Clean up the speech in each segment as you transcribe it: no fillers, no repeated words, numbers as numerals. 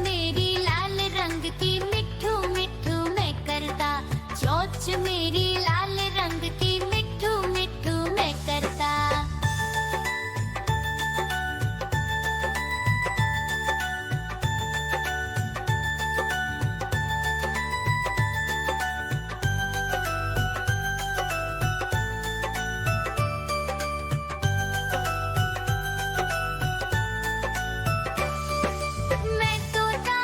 मेरी लाल रंग की मिठू मिठू मैं करता, चोंच मेरी लाल रंग की मिठू मिठू मैं करता। मैं तोता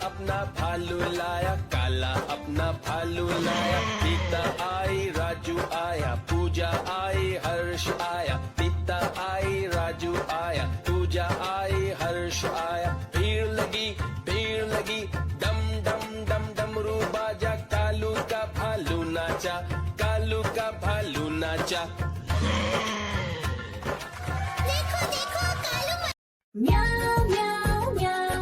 अपना भालू लाया, काला अपना भालू लाया। सीता आई, राजू आया, पूजा आई, हर्ष आया। सीता आई, राजू आया, पूजा आई, हर्ष आया। भीड़ लगी, डम डम डम डमरू बाजा। कालू का भालू नाचा, कालू का भालू नाचा। देखो देखो कालू म्याऊ म्याऊ म्याऊ,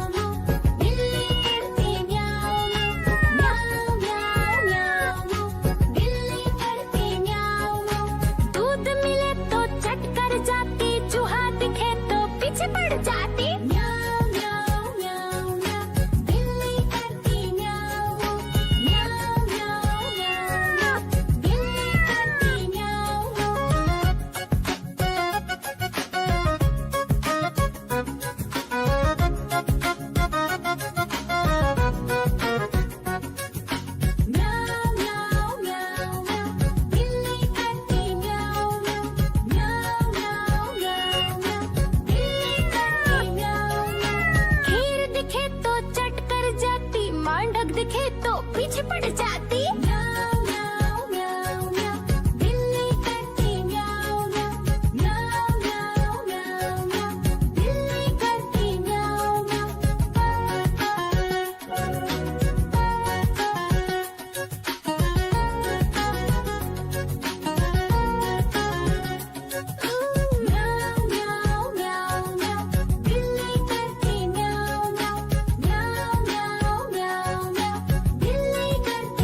बिल्ली करती म्याऊ म्याऊ म्याऊ म्याऊ, बिल्ली करती म्याऊ। दूध मिले तो चट कर जाती, चूहा दिखे तो पीछे पड़ जाती। म्याऊ म्याऊ म्याऊ म्याऊ, बिल्ली करती म्याऊ म्याऊ म्याऊ म्याऊ, बिल्ली करती म्याऊ। म्याऊ म्याऊ म्याऊ म्याऊ, बिल्ली करती म्याऊ म्याऊ म्याऊ म्याऊ म्याऊ, बिल्ली करती म्याऊ। खीर दिखे तो चट कर जाती, मांडक दिखे तो पीछे पड़ जाती। म्याऊ म्याऊ म्याऊ म्याऊ, बिल्ली करती म्याऊ म्याऊ म्याऊ म्याऊ म्याऊ म्याऊ, बिल्ली करती म्याऊ म्याऊ म्याऊ म्याऊ म्याऊ, बिल्ली करती म्याऊ म्याऊ म्याऊ म्याऊ म्याऊ म्याऊ, बिल्ली करती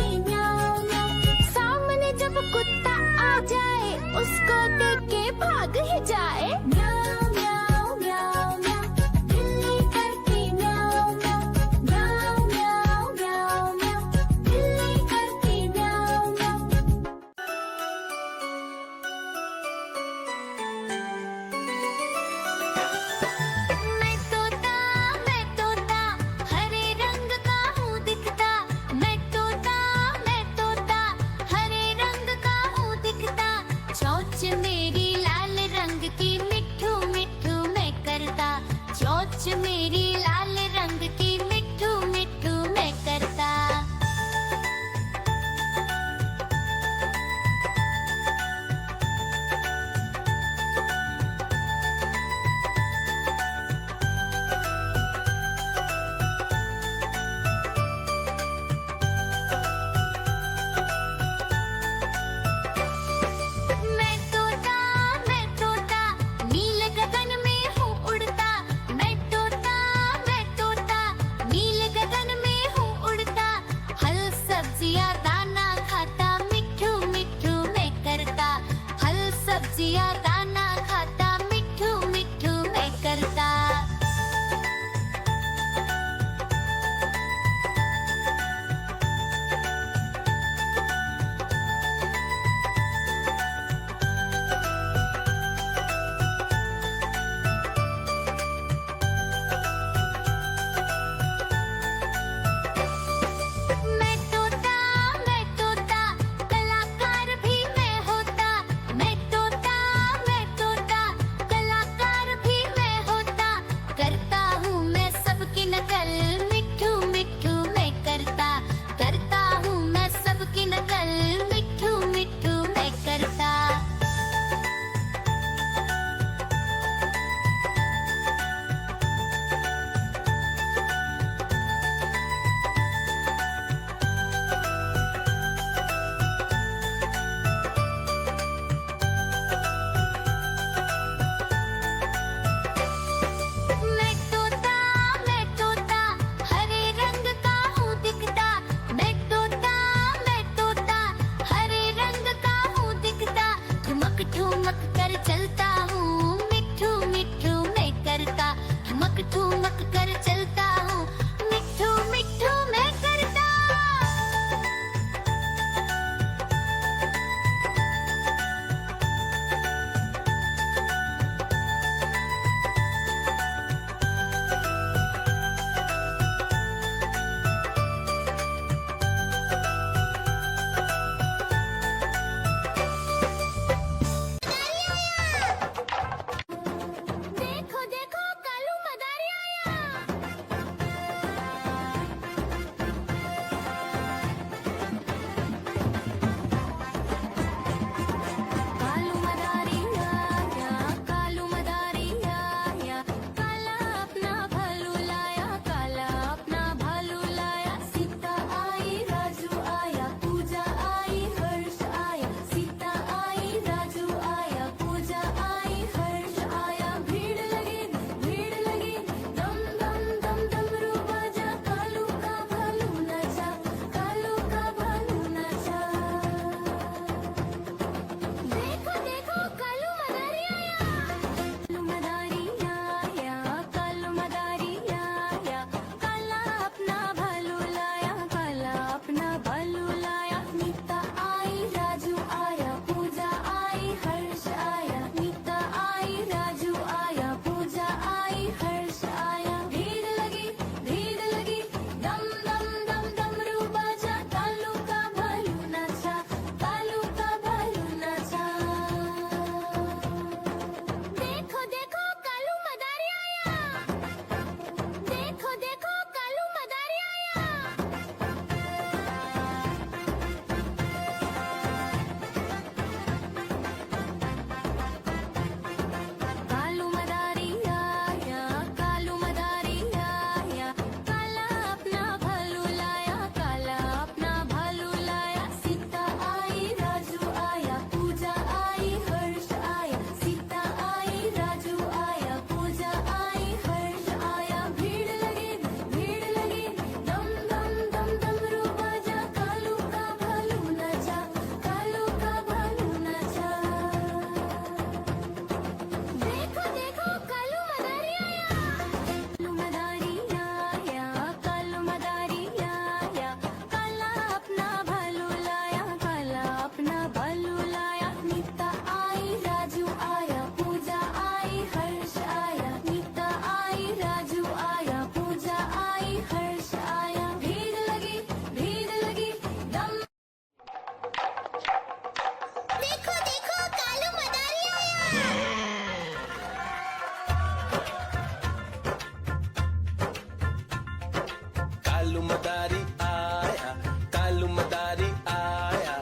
मदारी आया, कालू मदारी आया,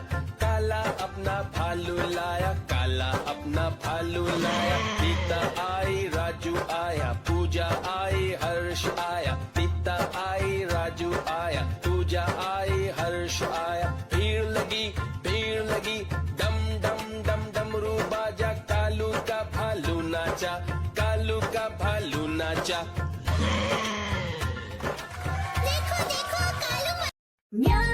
काला अपना भालू लाया, काला अपना भालू लाया। सीता आई, राजू आया, पूजा आई, हर्ष आया। सीता आई, राजू आया, पूजा आई, हर्ष आया। भीड़ लगी, डम डम डम डमरू बाजा, कालू का भालू नाचा, कालू का भालू नाचा। Meow.